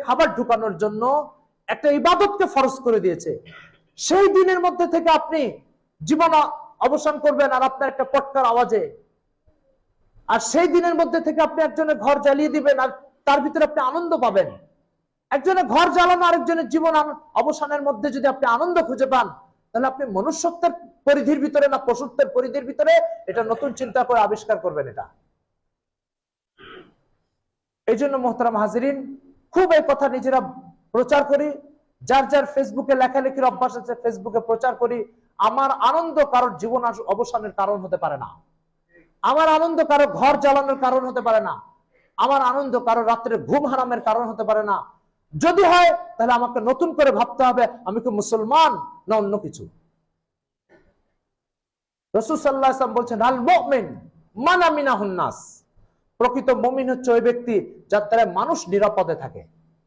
খাবার ঢুকানোর জন্য একটা ইবাদতকে ফরজ করে দিয়েছে। সেই দিনের মধ্যে থেকে আপনি জীবন অবসান করবেন আর আপনার একটা পটকার আওয়াজে, আর সেই দিনের মধ্যে থেকে আপনি একজনের ঘর জ্বালিয়ে দিবেন আর তার ভিতরে আপনি আনন্দ পাবেন। একজনের ঘর জ্বালানো আরেকজনের জীবন অবসানের মধ্যে যদি আপনি আনন্দ খুঁজে পান, তাহলে আপনি মনুষ্যত্বের পরিধির ভিতরে না পশুত্বের পরিধির ভিতরে এটা নতুন চিন্তা করে আবিষ্কার করবেন। এটা এই জন্য মোহতারাম হাজিরিন, খুব এই কথা নিজেরা প্রচার করি। যার যার ফেসবুকে লেখালেখির অভ্যাস আছে ফেসবুকে প্রচার করি। আমার আনন্দ কারোর জীবন অবসানের কারণ হতে পারে না। আমার আনন্দ কারো ঘর জ্বালানোর কারণ হতে পারে না। আমার আনন্দ কারো রাত্রে ঘুম হারামের কারণ হতে পারে না। যদি হয় তাহলে আমাকে নতুন করে ভাবতে হবে আমি কি মুসলমান না অন্য কিছু। রাসূল সাল্লাল্লাহু আলাইহি ওয়াসাল্লাম বলছেন, আল মুমিন মান আমিনাহুন নাস, প্রকৃত মুমিন হচ্ছে ওই ব্যক্তি যার দ্বারা মানুষ নিরাপদে থাকে।